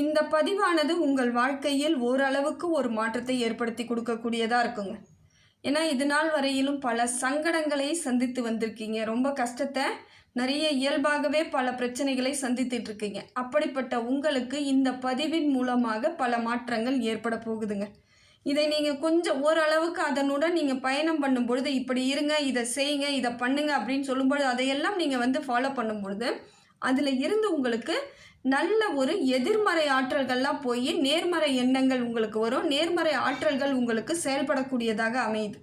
இந்த பதிவானது உங்கள் வாழ்க்கையில் ஓரளவுக்கு ஒரு மாற்றத்தை ஏற்படுத்தி கொடுக்கக்கூடியதாக இருக்குங்க. ஏன்னா இது நாள் வரையிலும் பல சங்கடங்களை சந்தித்து வந்திருக்கீங்க. ரொம்ப கஷ்டத்தை நிறைய இயல்பாகவே பல பிரச்சனைகளை சந்தித்துட்டு இருக்கீங்க. அப்படிப்பட்ட உங்களுக்கு இந்த பதிவின் மூலமாக பல மாற்றங்கள் ஏற்பட போகுதுங்க. இதை நீங்கள் கொஞ்சம் ஓரளவுக்கு அதனுடன் நீங்கள் பயணம் பண்ணும் பொழுது, இப்படி இருங்க, இதை செய்யுங்க, இதை பண்ணுங்க அப்படின்னு சொல்லும்பொழுது அதையெல்லாம் நீங்கள் ஃபாலோ பண்ணும் பொழுது அதில் இருந்து உங்களுக்கு நல்ல ஒரு எதிர்மறை ஆற்றல்கள்லாம் போய் நேர்மறை எண்ணங்கள் உங்களுக்கு வரும். நேர்மறை ஆற்றல்கள் உங்களுக்கு செயல்படக்கூடியதாக அமையுது.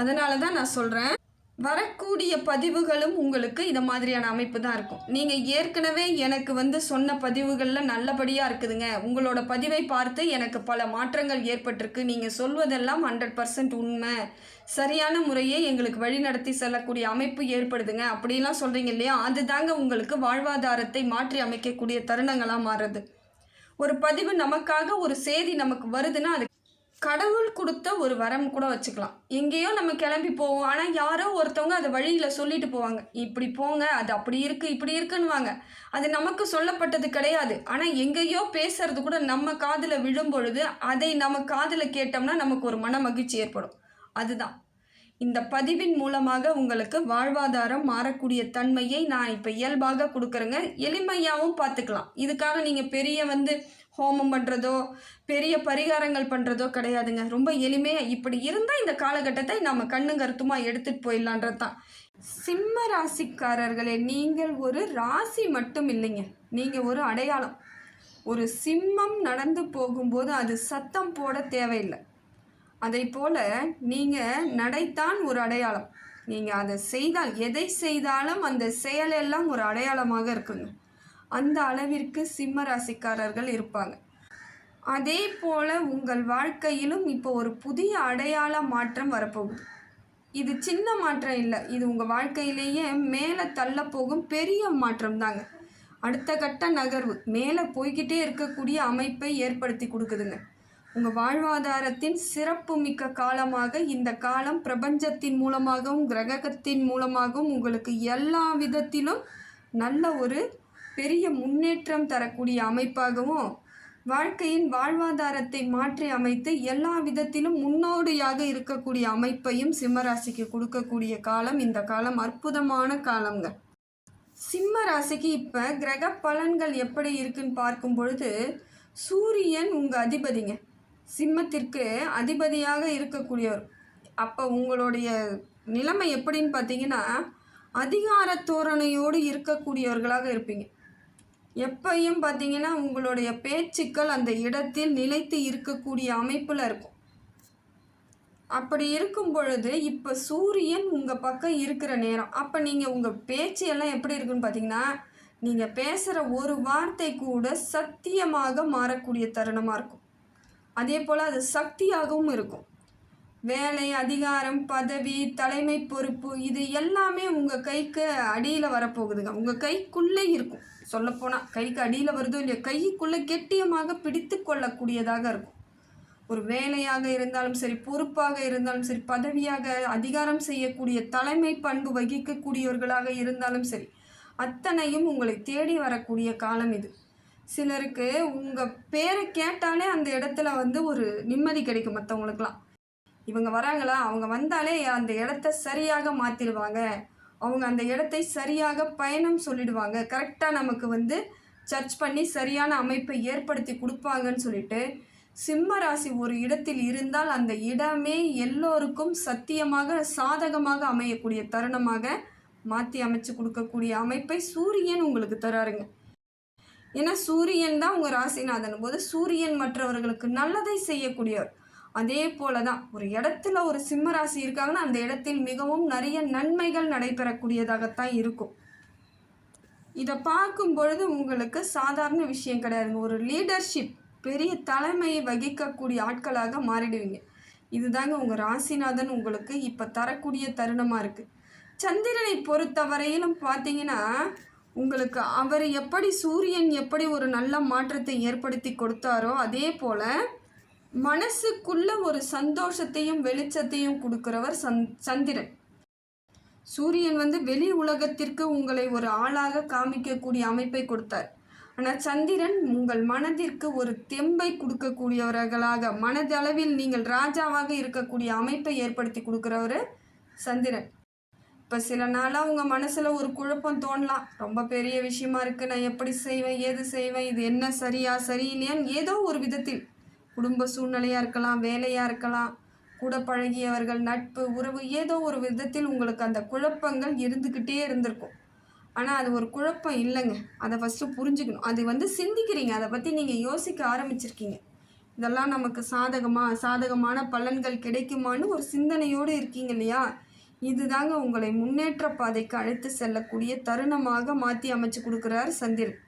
அதனால தான் நான் சொல்கிறேன், வரக்கூடிய பதிவுகளும் உங்களுக்கு இந்த மாதிரியான அமைப்பு தான் இருக்கும். நீங்கள் ஏற்கனவே எனக்கு சொன்ன பதிவுகளில் நல்லபடியாக இருக்குதுங்க, உங்களோட பதிவை பார்த்து எனக்கு பல மாற்றங்கள் ஏற்பட்டிருக்கு, நீங்கள் சொல்வதெல்லாம் 100% உண்மை, சரியான முறையே எங்களுக்கு வழிநடத்தி செல்லக்கூடிய அமைப்பு ஏற்படுதுங்க அப்படிலாம் சொல்கிறீங்க இல்லையா, அது தாங்க உங்களுக்கு வாழ்வாதாரத்தை மாற்றி அமைக்கக்கூடிய தருணங்களாக மாறுறது. ஒரு பதிவு நமக்காக ஒரு செய்தி நமக்கு வருதுன்னா அது கடவுள் கொடுத்த ஒரு வரம் கூட வச்சுக்கலாம். எங்கேயோ நம்ம கிளம்பி போவோம், ஆனால் யாரோ ஒருத்தவங்க அதை வழியில் சொல்லிட்டு போவாங்க, இப்படி போங்க, அது அப்படி இருக்குது இப்படி இருக்குன்னுவாங்க. அது நமக்கு சொல்லப்பட்டது கிடையாது. ஆனால் எங்கேயோ பேசுறது கூட நம்ம காதில் விழும் பொழுது அதை நம்ம காதில் கேட்டோம்னா நமக்கு ஒரு மன மகிழ்ச்சி ஏற்படும். அதுதான் இந்த பதிவின் மூலமாக உங்களுக்கு வாழ்வாதாரம் மாறக்கூடிய தன்மையை நான் இப்போ இயல்பாக கொடுக்குறேங்க. எளிமையாகவும் பார்த்துக்கலாம். இதுக்காக நீங்கள் பெரிய ஹோமம் பண்ணுறதோ பெரிய பரிகாரங்கள் பண்ணுறதோ கிடையாதுங்க. ரொம்ப எளிமையாக இப்படி இருந்தால் இந்த காலகட்டத்தை நம்ம கண்ணுங்கருத்துமாக எடுத்துகிட்டு போயிடலான்றது தான். சிம்ம ராசிக்காரர்களே, நீங்கள் ஒரு ராசி மட்டும் இல்லைங்க, நீங்கள் ஒரு அடையாளம். ஒரு சிம்மம் நடந்து போகும்போது அது சத்தம் போட தேவையில்லை. அதை போல் நீங்கள் நடைத்தான் ஒரு அடையாளம். நீங்கள் அதை செய்தால், எதை செய்தாலும் அந்த செயலெல்லாம் ஒரு அடையாளமாக இருக்குங்க. அந்த அளவிற்கு சிம்ம ராசிக்காரர்கள் இருப்பாங்க. அதே போல் உங்கள் வாழ்க்கையிலும் இப்போ ஒரு புதிய அடையாள மாற்றம் வரப்போகுது. இது சின்ன மாற்றம் இல்லை, இது உங்கள் வாழ்க்கையிலேயே மேலே தள்ள போகும் பெரிய மாற்றம் தாங்க. அடுத்த கட்ட நகர்வு, மேலே போய்கிட்டே இருக்கக்கூடிய அமைப்பை ஏற்படுத்தி கொடுக்குதுங்க. உங்கள் வாழ்வாதாரத்தின் சிறப்பு மிக்க காலமாக இந்த காலம் பிரபஞ்சத்தின் மூலமாகவும் கிரகத்தின் மூலமாகவும் உங்களுக்கு எல்லா விதத்திலும் நல்ல ஒரு பெரிய முன்னேற்றம் தரக்கூடிய அமைப்பாகவும், வாழ்க்கையின் வாழ்வாதாரத்தை மாற்றி அமைத்து எல்லா விதத்திலும் முன்னோடியாக இருக்கக்கூடிய அமைப்பையும் சிம்மராசிக்கு கொடுக்கக்கூடிய காலம் இந்த காலம். அற்புதமான காலங்க. சிம்ம ராசிக்கு இப்போ கிரக பலன்கள் எப்படி இருக்குன்னு பார்க்கும் பொழுது, சூரியன் உங்கள் அதிபதிங்க, சிம்மத்திற்கு அதிபதியாக இருக்கக்கூடியவர். அப்போ உங்களுடைய நிலைமை எப்படின்னு பார்த்தீங்கன்னா, அதிகார தோரணையோடு இருக்கக்கூடியவர்களாக இருப்பீங்க. எப்பையும் பார்த்தீங்கன்னா உங்களுடைய பேச்சுக்கள் அந்த இடத்தில் நிலைத்து இருக்கக்கூடிய அமைப்பில் இருக்கும். அப்படி இருக்கும் பொழுது இப்போ சூரியன் உங்கள் பக்கம் இருக்கிற நேரம். அப்போ நீங்கள் உங்கள் பேச்சு எல்லாம் எப்படி இருக்குன்னு பார்த்தீங்கன்னா, நீங்கள் பேசுகிற ஒரு வார்த்தை கூட சத்தியமாக மாறக்கூடிய தருணமாக இருக்கும். அதே போல் அது சக்தியாகவும் இருக்கும். வேலை, அதிகாரம், பதவி, தலைமை பொறுப்பு, இது எல்லாமே உங்கள் கைக்கு அடியில் வரப்போகுதுங்க. உங்கள் கைக்குள்ளே இருக்கும். சொல்லப்போனால் கைக்கு அடியில் வருதோ இல்லையோ, கைக்குள்ளே கெட்டியமாக பிடித்து கொள்ளக்கூடியதாக இருக்கும். ஒரு வேலையாக இருந்தாலும் சரி, பொறுப்பாக இருந்தாலும் சரி, பதவியாக அதிகாரம் செய்யக்கூடிய தலைமை பண்பு வகிக்கக்கூடியவர்களாக இருந்தாலும் சரி, அத்தனையும் உங்களை தேடி வரக்கூடிய காலம் இது. சிலருக்கு உங்கள் பேரை கேட்டாலே அந்த இடத்துல ஒரு நிம்மதி கிடைக்கும். மற்றவங்களுக்கெல்லாம் இவங்க வராங்களா, அவங்க வந்தாலே அந்த இடத்த சரியாக மாற்றிடுவாங்க, அவங்க அந்த இடத்தை சரியாக பயணம் சொல்லிடுவாங்க, கரெக்டாக நமக்கு சர்ச் பண்ணி சரியான அமைப்பை ஏற்படுத்தி கொடுப்பாங்கன்னு சொல்லிட்டு சிம்ம ராசி ஒரு இடத்தில் இருந்தால் அந்த இடமே எல்லோருக்கும் சத்தியமாக சாதகமாக அமையக்கூடிய தருணமாக மாற்றி அமைச்சு கொடுக்கக்கூடிய அமைப்பை சூரியன் உங்களுக்கு தராருங்க. ஏன்னா சூரியன் தான் உங்கள் ராசிநாதன் போது சூரியன் மற்றவர்களுக்கு நல்லதை செய்யக்கூடியவர். அதே போல தான் ஒரு இடத்துல ஒரு சிம்ம ராசி இருக்காங்கன்னா அந்த இடத்தில் மிகவும் நிறைய நன்மைகள் நடைபெறக்கூடியதாகத்தான் இருக்கும். இதை பார்க்கும் பொழுது உங்களுக்கு சாதாரண விஷயம் கிடையாதுங்க. ஒரு லீடர்ஷிப், பெரிய தலைமையை வகிக்கக்கூடிய ஆட்களாக மாறிடுவீங்க. இதுதாங்க உங்கள் ராசிநாதன் உங்களுக்கு இப்போ தரக்கூடிய தருணமாக இருக்குது. சந்திரனை பொறுத்தவரையிலும் பார்த்தீங்கன்னா உங்களுக்கு அவர் எப்படி, சூரியன் எப்படி ஒரு நல்ல மாற்றத்தை ஏற்படுத்தி கொடுத்தாரோ அதே போல் மனசுக்குள்ள ஒரு சந்தோஷத்தையும் வெளிச்சத்தையும் கொடுக்கிறவர் சந்திரன். சூரியன் வெளி உலகத்திற்கு உங்களை ஒரு ஆளாக காமிக்கக்கூடிய அமைப்பை கொடுத்தார். ஆனால் சந்திரன் உங்கள் மனதிற்கு ஒரு தெம்பை கொடுக்கக்கூடியவர்களாக, மனதளவில் நீங்கள் ராஜாவாக இருக்கக்கூடிய அமைப்பை ஏற்படுத்தி கொடுக்குறவர் சந்திரன். இப்போ சில நாளாக உங்கள் மனசில் ஒரு குழப்பம் தோணலாம். ரொம்ப பெரிய விஷயமா இருக்குது, நான் எப்படி செய்வேன், ஏது செய்வேன், இது என்ன சரியா சரியில்லையான்னு ஏதோ ஒரு விதத்தில், குடும்ப சூழ்நிலையாக இருக்கலாம், வேலையாக இருக்கலாம், கூட பழகியவர்கள், நட்பு, உறவு, ஏதோ ஒரு விதத்தில் உங்களுக்கு அந்த குழப்பங்கள் இருந்துக்கிட்டே இருந்திருக்கும். ஆனால் அது ஒரு குழப்பம் இல்லைங்க. அதை ஃபஸ்ட்டு புரிஞ்சுக்கணும். அது சிந்திக்கிறீங்க, அதை பற்றி நீங்கள் யோசிக்க ஆரம்பிச்சிருக்கீங்க. இதெல்லாம் நமக்கு சாதகமான பலன்கள் கிடைக்குமான்னு ஒரு சிந்தனையோடு இருக்கீங்க இல்லையா? இதுதாங்க உங்களை முன்னேற்ற பாதைக்கு அழைத்து செல்லக்கூடிய தருணமாக மாற்றி அமைச்சு கொடுக்குறாரு சந்திரன்.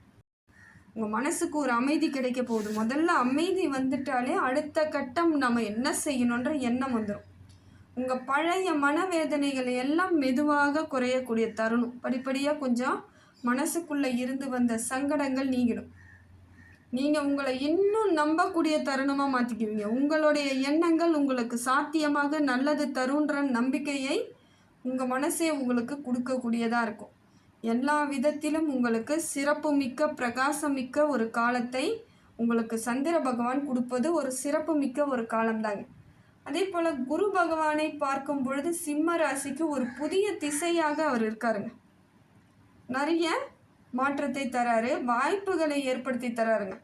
உங்கள் மனசுக்கு ஒரு அமைதி கிடைக்க போகுது. முதல்ல அமைதி வந்துட்டாலே அடுத்த கட்டம் நம்ம என்ன செய்யணுன்ற எண்ணம் வந்துடும். உங்கள் பழைய மனவேதனைகளை எல்லாம் மெதுவாக குறையக்கூடிய தருணம். படிப்படியாக கொஞ்சம் மனசுக்குள்ளே இருந்து வந்த சங்கடங்கள் நீங்கிடும். நீங்கள் உங்களை இன்னும் நம்பக்கூடிய தருணமாக மாற்றிக்குவீங்க. உங்களுடைய எண்ணங்கள் உங்களுக்கு சாத்தியமாக நல்லது தருன்ற நம்பிக்கையை உங்கள் மனசே உங்களுக்கு கொடுக்கக்கூடியதாக இருக்கும். எல்லா விதத்திலும் உங்களுக்கு சிறப்புமிக்க பிரகாசமிக்க ஒரு காலத்தை உங்களுக்கு சந்திர பகவான் கொடுப்பது ஒரு சிறப்புமிக்க ஒரு காலம்தாங்க. அதே போல் குரு பகவானை பார்க்கும் பொழுது சிம்ம ராசிக்கு ஒரு புதிய திசையாக அவர் இருக்காருங்க. நிறைய மாற்றத்தை தராரு, வாய்ப்புகளை ஏற்படுத்தி தராருங்க.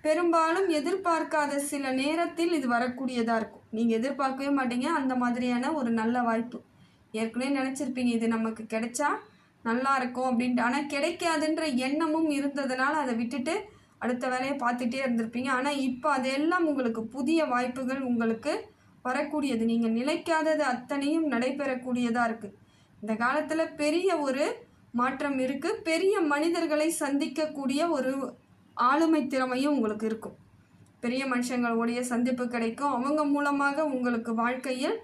பெரும்பாலும் எதிர்பார்க்காத சில நேரத்தில் இது வரக்கூடியதாக இருக்கும். நீங்கள் எதிர்பார்க்கவே மாட்டீங்க அந்த மாதிரியான ஒரு நல்ல வாய்ப்பு. ஏற்கனவே நினச்சிருப்பீங்க இது நமக்கு கிடைச்சா நல்லா இருக்கும் அப்படின்ட்டு. ஆனால் கிடைக்காதுன்ற எண்ணமும் இருந்ததுனால அதை விட்டுட்டு அடுத்த வேலையை பார்த்துட்டே இருந்திருப்பீங்க. ஆனால் இப்போ அதெல்லாம் உங்களுக்கு புதிய வாய்ப்புகள் உங்களுக்கு வரக்கூடியது. நீங்கள் நினைக்காதது அத்தனையும் நடைபெறக்கூடியதாக இருக்குது. இந்த காலத்தில் பெரிய ஒரு மாற்றம் இருக்குது. பெரிய மனிதர்களை சந்திக்கக்கூடிய ஒரு ஆளுமை திறமையும் உங்களுக்கு இருக்கும். பெரிய மனுஷங்களுடைய சந்திப்பு கிடைக்கும். அவங்க மூலமாக உங்களுக்கு வாழ்க்கையில்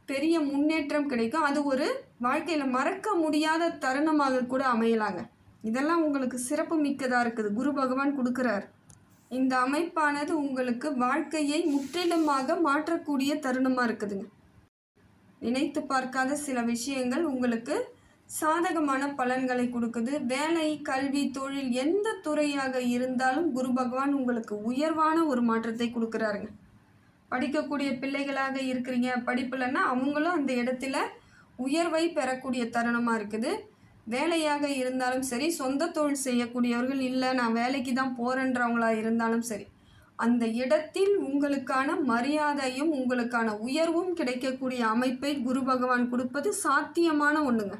பெரிய முன்னேற்றம் கிடைக்கும். அது ஒரு வாழ்க்கையில் மறக்க முடியாத தருணமாக கூட அமையலாங்க. இதெல்லாம் உங்களுக்கு சிறப்பு மிக்கதாக இருக்குது. குரு பகவான் கொடுக்குறார். இந்த அமைப்பானது உங்களுக்கு வாழ்க்கையை முற்றிலுமாக மாற்றக்கூடிய தருணமாக இருக்குதுங்க. நினைத்து பார்க்காத சில விஷயங்கள் உங்களுக்கு சாதகமான பலன்களை கொடுக்குது. வேலை, கல்வி, தொழில் எந்த துறையாக இருந்தாலும் குரு பகவான் உங்களுக்கு உயர்வான ஒரு மாற்றத்தை கொடுக்குறாருங்க. படிக்கக்கூடிய பிள்ளைகளாக இருக்கிறீங்க, படிப்புலன்னா அவங்களும் அந்த இடத்துல உயர்வை பெறக்கூடிய தருணமாக இருக்குது. வேலையாக இருந்தாலும் சரி, சொந்த தொழில் செய்யக்கூடியவர்கள், இல்லை நான் வேலைக்கு தான் போகிறன்றவங்களா இருந்தாலும் சரி, அந்த இடத்தில் உங்களுக்கான மரியாதையும் உங்களுக்கான உயர்வும் கிடைக்கக்கூடிய அமைப்பை குரு பகவான் கொடுப்பது சாத்தியமான ஒன்றுங்க.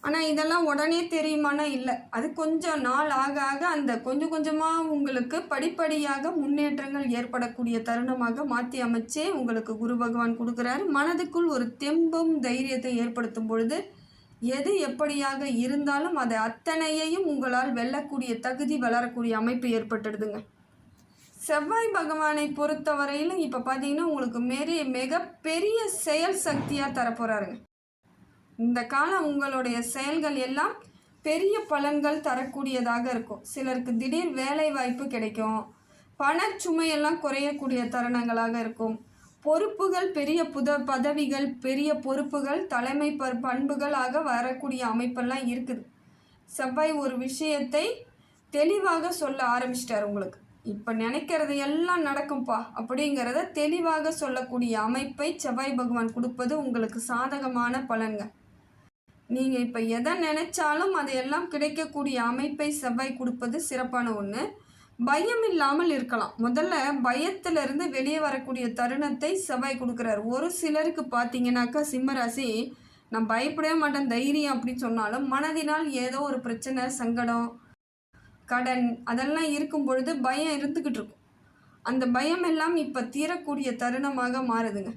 ஆனால் இதெல்லாம் உடனே தெரியுமானா இல்லை. அது கொஞ்சம் நாள் ஆக ஆக அந்த கொஞ்சம் கொஞ்சமாக உங்களுக்கு படிப்படியாக முன்னேற்றங்கள் ஏற்படக்கூடிய தருணமாக மாற்றி அமைச்சே உங்களுக்கு குரு பகவான் கொடுக்குறாரு. மனதுக்குள் ஒரு தெம்பும் தைரியத்தை ஏற்படுத்தும் பொழுது எது எப்படியாக இருந்தாலும் அதை அத்தனையையும் உங்களால் வெல்லக்கூடிய தகுதி வளரக்கூடிய அமைப்பு ஏற்பட்டுடுதுங்க. செவ்வாய் பகவானை பொறுத்தவரையிலும் இப்போ பார்த்தீங்கன்னா உங்களுக்கு மிகப்பெரிய செயல் சக்தியாக தரப்போகிறாருங்க. இந்த காலம் உங்களுடைய செயல்கள் எல்லாம் பெரிய பலன்கள் தரக்கூடியதாக இருக்கும். சிலருக்கு திடீர் வேலை வாய்ப்பு கிடைக்கும். பணச்சுமையெல்லாம் குறையக்கூடிய தருணங்களாக இருக்கும். பொறுப்புகள், பெரிய பதவிகள், பெரிய பொறுப்புகள், தலைமை பண்புகளாக வரக்கூடிய அமைப்பெல்லாம் இருக்குது. செவ்வாய் ஒரு விஷயத்தை தெளிவாக சொல்ல ஆரம்பிச்சிட்டார். உங்களுக்கு இப்போ நினைக்கிறது எல்லாம் நடக்கும்பா அப்படிங்கிறத தெளிவாக சொல்லக்கூடிய அமைப்பை செவ்வாய் பகவான் கொடுப்பது உங்களுக்கு சாதகமான பலன்கள். நீங்கள் இப்போ எதை நினைச்சாலும் அதையெல்லாம் கிடைக்கக்கூடிய அமைப்பை செவ்வாய் கொடுப்பது சிறப்பான ஒன்று. பயம் இல்லாமல் இருக்கலாம். முதல்ல பயத்திலிருந்து வெளியே வரக்கூடிய தருணத்தை செவ்வாய் கொடுக்குறாரு. ஒரு சிலருக்கு பார்த்தீங்கன்னாக்கா சிம்மராசி, நான் பயப்படவே மாட்டேன் தைரியம் அப்படின்னு சொன்னாலும் மனதினால் ஏதோ ஒரு பிரச்சனை, சங்கடம், கடன் அதெல்லாம் இருக்கும் பொழுது பயம் இருந்துக்கிட்டு இருக்கும். அந்த பயம் எல்லாம் இப்போ தீரக்கூடிய தருணமாக மாறுதுங்க.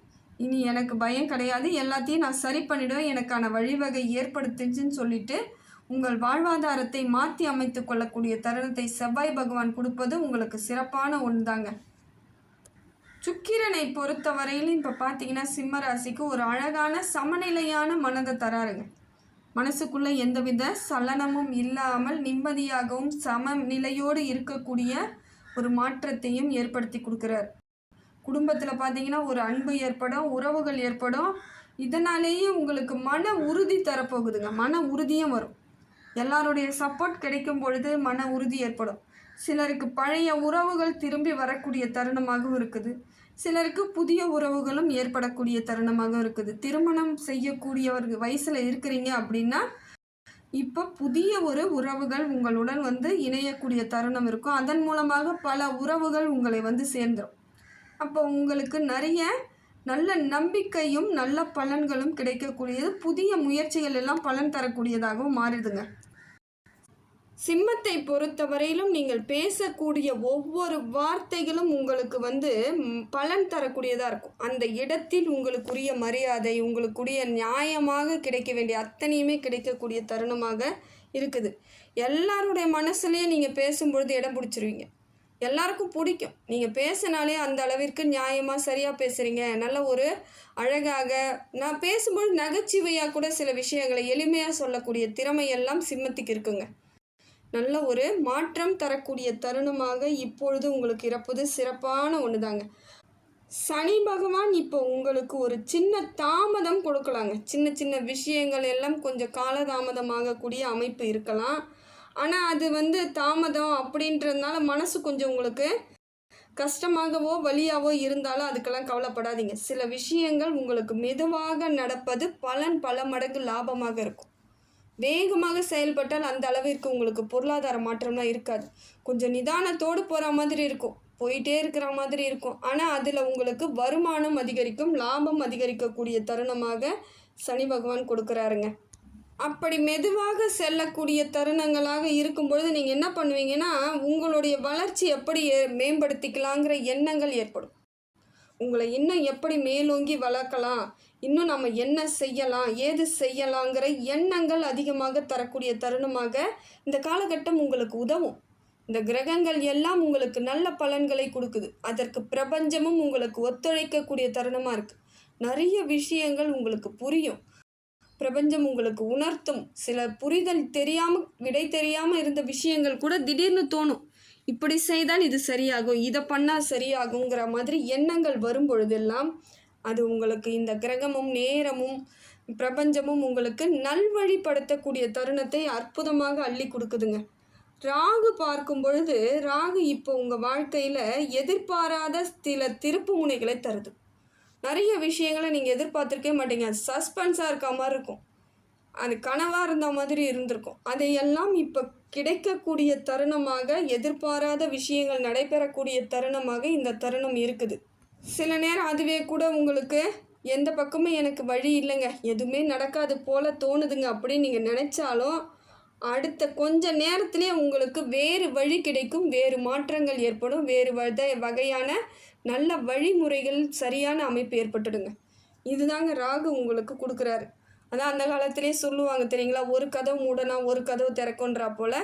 இனி எனக்கு பயம் கிடையாது, எல்லாத்தையும் நான் சரி பண்ணிவிடுவேன், எனக்கான வழிவகை ஏற்படுத்துச்சுன்னு சொல்லிட்டு உங்கள் வாழ்வாதாரத்தை மாற்றி அமைத்து கொள்ளக்கூடிய தருணத்தை செவ்வாய் பகவான் கொடுப்பது உங்களுக்கு சிறப்பான ஒன்று தாங்க. சுக்கிரனை பொறுத்த வரையிலும் இப்போ பார்த்தீங்கன்னா சிம்மராசிக்கு ஒரு அழகான சமநிலையான மனதை தராருங்க. மனசுக்குள்ளே எந்தவித சலனமும் இல்லாமல் நிம்மதியாகவும் சமநிலையோடு இருக்கக்கூடிய ஒரு மாற்றத்தையும் ஏற்படுத்தி கொடுக்குறார். குடும்பத்தில் பார்த்தீங்கன்னா ஒரு அன்பு ஏற்படும், உறவுகள் ஏற்படும். இதனாலேயே உங்களுக்கு மன உறுதி தரப்போகுதுங்க. மன உறுதியும் வரும். எல்லாருடைய சப்போர்ட் கிடைக்கும் பொழுது மன உறுதி ஏற்படும். சிலருக்கு பழைய உறவுகள் திரும்பி வரக்கூடிய தருணமாகவும் இருக்குது. சிலருக்கு புதிய உறவுகளும் ஏற்படக்கூடிய தருணமாகவும் இருக்குது. திருமணம் செய்யக்கூடியவர்கள் வயசில் இருக்கிறீங்க அப்படின்னா இப்போ புதிய ஒரு உறவுகள் உங்களுடன் வந்து இணையக்கூடிய தருணம் இருக்கும். அதன் மூலமாக பல உறவுகள் உங்களை வந்து சேர்ந்துடும். அப்போ உங்களுக்கு நிறைய நல்ல நம்பிக்கையும் நல்ல பலன்களும் கிடைக்கக்கூடியது. புதிய முயற்சிகள் எல்லாம் பலன் தரக்கூடியதாகவும் மாறிடுங்க. சிம்மத்தை பொறுத்தவரையிலும் நீங்கள் பேசக்கூடிய ஒவ்வொரு வார்த்தைகளும் உங்களுக்கு வந்து பலன் தரக்கூடியதாக இருக்கும். அந்த இடத்தில் உங்களுக்குரிய மரியாதை, உங்களுக்குரிய நியாயமாக கிடைக்க வேண்டிய அத்தனையுமே கிடைக்கக்கூடிய தருணமாக இருக்குது. எல்லாருடைய மனசுலேயே நீங்கள் பேசும்பொழுது இடம் பிடிச்சிருவீங்க. எல்லாருக்கும் பிடிக்கும். நீங்கள் பேசினாலே அந்த அளவிற்கு நியாயமாக சரியாக பேசுகிறீங்க, நல்ல ஒரு அழகாக நான் பேசும்போது நகைச்சுவையாக கூட சில விஷயங்களை எளிமையாக சொல்லக்கூடிய திறமையெல்லாம் சிம்மத்துக்கு இருக்குங்க. நல்ல ஒரு மாற்றம் தரக்கூடிய தருணமாக இப்பொழுது உங்களுக்கு இருப்பது சிறப்பான ஒன்று தாங்க. சனி பகவான் இப்போ உங்களுக்கு ஒரு சின்ன தாமதம் கொடுக்கலாங்க. சின்ன சின்ன விஷயங்கள் எல்லாம் கொஞ்சம் காலதாமதமாகக்கூடிய அமைப்பு இருக்கலாம். ஆனால் அது வந்து தாமதம் அப்படின்றதுனால மனசு கொஞ்சம் உங்களுக்கு கஷ்டமாகவோ வலியாவோ இருந்தாலும் அதுக்கெல்லாம் கவலைப்படாதீங்க. சில விஷயங்கள் உங்களுக்கு மெதுவாக நடப்பது பலன் பல மடங்கு லாபமாக இருக்கும். வேகமாக செயல்பட்டால் அந்த அளவிற்கு உங்களுக்கு பொருளாதார மாற்றம்லாம் இருக்காது. கொஞ்சம் நிதானத்தோடு போகிற மாதிரி இருக்கும், போயிட்டே இருக்கிற மாதிரி இருக்கும். ஆனால் அதில் உங்களுக்கு வருமானம் அதிகரிக்கும், லாபம் அதிகரிக்கக்கூடிய தருணமாக சனி பகவான் கொடுக்குறாருங்க. அப்படி மெதுவாக செல்லக்கூடிய தருணங்களாக இருக்கும்பொழுது நீங்கள் என்ன பண்ணுவீங்கன்னா, உங்களுடைய வளர்ச்சி எப்படி மேம்படுத்திக்கலாங்கிற எண்ணங்கள் ஏற்படும். உங்களை இன்னும் எப்படி மேலோங்கி வளர்க்கலாம், இன்னும் நம்ம என்ன செய்யலாம், ஏது செய்யலாங்கிற எண்ணங்கள் அதிகமாக தரக்கூடிய தருணமாக இந்த காலகட்டம் உங்களுக்கு உதவும். இந்த கிரகங்கள் எல்லாம் உங்களுக்கு நல்ல பலன்களை கொடுக்குது. அதற்கு பிரபஞ்சமும் உங்களுக்கு ஒத்துழைக்கக்கூடிய தருணமாக இருக்குது. நிறைய விஷயங்கள் உங்களுக்கு புரியும், பிரபஞ்சம் உங்களுக்கு உணர்த்தும். சில புரிதல் தெரியாமல் விடை தெரியாமல் இருந்த விஷயங்கள் கூட திடீர்னு தோணும், இப்படி செய்தால் இது சரியாகும், இதை பண்ணால் சரியாகுங்கிற மாதிரி எண்ணங்கள் வரும் பொழுதெல்லாம் அது உங்களுக்கு இந்த கிரகமும் நேரமும் பிரபஞ்சமும் உங்களுக்கு நல்வழிப்படுத்தக்கூடிய தருணத்தை அற்புதமாக அள்ளி கொடுக்குதுங்க. ராகு பார்க்கும் பொழுது ராகு இப்போ உங்கள் வாழ்க்கையில் எதிர்பாராத சில திருப்பு முனைகளை தருது. நிறைய விஷயங்களை நீங்கள் எதிர்பார்த்துருக்கே மாட்டீங்க, அது சஸ்பென்ஸாக இருக்க மாதிரி இருக்கும், அது கனவாக இருந்த மாதிரி இருந்திருக்கும். அதையெல்லாம் இப்போ கிடைக்கக்கூடிய தருணமாக, எதிர்பாராத விஷயங்கள் நடைபெறக்கூடிய தருணமாக இந்த தருணம் இருக்குது. சில நேரம் அதுவே கூட உங்களுக்கு எந்த பக்கமும் எனக்கு வழி இல்லைங்க, எதுவுமே நடக்காது போல தோணுதுங்க அப்படின்னு நீங்கள் நினச்சாலும் அடுத்த கொஞ்ச நேரத்திலே உங்களுக்கு வேறு வழி கிடைக்கும், வேறு மாற்றங்கள் ஏற்படும், வேறு வகையான நல்ல வழிமுறைகள் சரியான அமைப்பு ஏற்பட்டுடுங்க. இதுதாங்க ராகு உங்களுக்கு கொடுக்குறாரு. அதான் அந்த காலத்திலே சொல்லுவாங்க தெரியுங்களா, ஒரு கதவு மூடனா ஒரு கதவு திறக்குன்றா போல்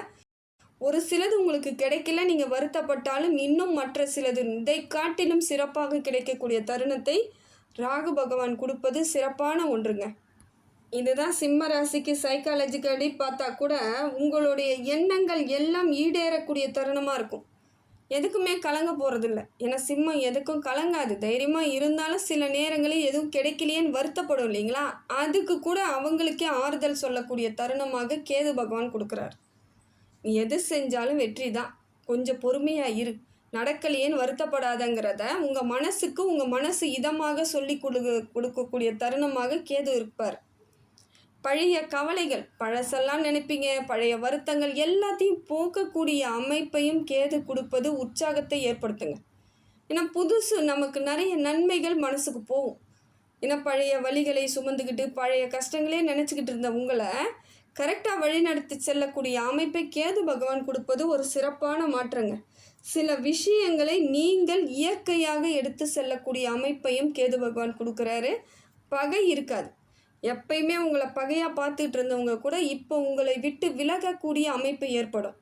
ஒரு சிலது உங்களுக்கு கிடைக்கல, நீங்கள் வருத்தப்பட்டாலும் இன்னும் மற்ற சிலது இதை காட்டிலும் சிறப்பாக கிடைக்கக்கூடிய தருணத்தை ராகு பகவான் கொடுப்பது சிறப்பான ஒன்றுங்க. இதுதான் சிம்ம ராசிக்கு சைக்காலஜிக்கலி பார்த்தா கூட உங்களுடைய எண்ணங்கள் எல்லாம் ஈடேறக்கூடிய தருணமாக இருக்கும். எதுக்குமே கலங்க போகிறதில்ல. ஏன்னா சிம்மம் எதுக்கும் கலங்காது, தைரியமாக இருந்தாலும் சில நேரங்களில் எதுவும் கிடைக்கலையேன்னு வருத்தப்படும் இல்லைங்களா, அதுக்கு கூட அவங்களுக்கே ஆறுதல் சொல்லக்கூடிய தருணமாக கேது பகவான் கொடுக்குறார். நீ எது செஞ்சாலும் வெற்றி தான், கொஞ்சம் பொறுமையாக இரு, நடக்கலையேன்னு வருத்தப்படாதங்கிறத உங்கள் மனசுக்கு உங்கள் மனசு இதமாக சொல்லி கொடுக்கக்கூடிய தருணமாக கேது இருப்பார். பழைய கவலைகள், பழசெல்லாம் நினைப்பீங்க, பழைய வருத்தங்கள் எல்லாத்தையும் போக்கக்கூடிய அமைப்பையும் கேது கொடுப்பது உற்சாகத்தை ஏற்படுத்துங்க. ஏன்னா புதுசு நமக்கு நிறைய நன்மைகள் மனசுக்கு போகும். ஏன்னா பழைய வழிகளை சுமந்துக்கிட்டு பழைய கஷ்டங்களே நினச்சிக்கிட்டு இருந்த உங்களை கரெக்டாக வழிநடத்தி செல்லக்கூடிய அமைப்பை கேது பகவான் கொடுப்பது ஒரு சிறப்பான மாற்றங்க. சில விஷயங்களை நீங்கள் இயற்கையாக எடுத்து செல்லக்கூடிய அமைப்பையும் கேது பகவான் கொடுக்குறாரு. பகை இருக்காது. எப்பயுமே உங்களை பகையாக பார்த்துட்டு இருந்தவங்க கூட இப்போ உங்களை விட்டு விலகக்கூடிய அமைப்பு ஏற்படும்.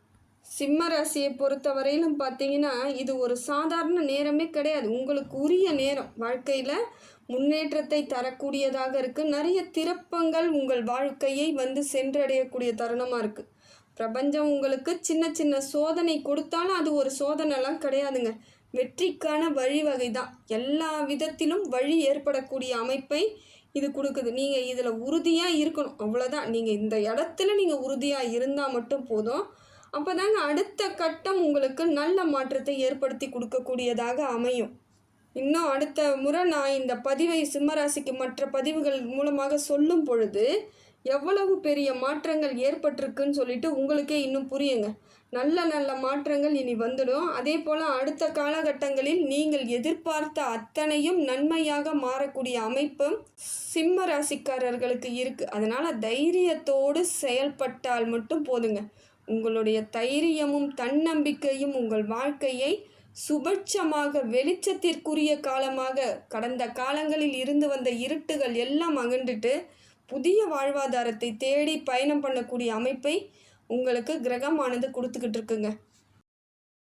சிம்ம ராசியை பொறுத்தவரையிலும் பார்த்தீங்கன்னா இது ஒரு சாதாரண நேரமே கிடையாது. உங்களுக்கு உரிய நேரம், வாழ்க்கையில் முன்னேற்றத்தை தரக்கூடியதாக இருக்குது. நிறைய திருப்பங்கள் உங்கள் வாழ்க்கையை வந்து சென்றடையக்கூடிய தருணமாக இருக்குது. பிரபஞ்சம் உங்களுக்கு சின்ன சின்ன சோதனை கொடுத்தாலும் அது ஒரு சோதனைலாம் கிடையாதுங்க, வெற்றிக்கான வழிவகை தான். எல்லா விதத்திலும் வழி ஏற்படக்கூடிய அமைப்பை இது கொடுக்குது. நீங்கள் இதில் உறுதியாக இருக்கணும், அவ்வளோதான். நீங்கள் இந்த இடத்துல நீங்கள் உறுதியாக இருந்தால் மட்டும் போதும். அப்போ தாங்க அடுத்த கட்டம் உங்களுக்கு நல்ல மாற்றத்தை ஏற்படுத்தி கொடுக்கக்கூடியதாக அமையும். இன்னும் அடுத்த முறை நான் இந்த பதிவை சிம்மராசிக்கு மற்ற பதிவுகள் மூலமாக சொல்லும் பொழுது எவ்வளவு பெரிய மாற்றங்கள் ஏற்பட்டிருக்குன்னு சொல்லிட்டு உங்களுக்கே இன்னும் புரியுங்க. நல்ல நல்ல மாற்றங்கள் இனி வந்துடும். அதே போல் அடுத்த காலகட்டங்களில் நீங்கள் எதிர்பார்த்த அத்தனையும் நன்மையாக மாறக்கூடிய அமைப்பும் சிம்ம ராசிக்காரர்களுக்கு இருக்குது. அதனால் தைரியத்தோடு செயல்பட்டால் மட்டும் போதுங்க. உங்களுடைய தைரியமும் தன்னம்பிக்கையும் உங்கள் வாழ்க்கையை சுபட்சமாக வெளிச்சத்திற்குரிய காலமாக, கடந்த காலங்களில் இருந்து வந்த இருட்டுகள் எல்லாம் அகன்றுட்டு புதிய வாழ்வாதாரத்தை தேடி பயணம் பண்ணக்கூடிய அமைப்பை உங்களுக்கு கிரகமானது கொடுத்துக்கிட்டு இருக்குங்க.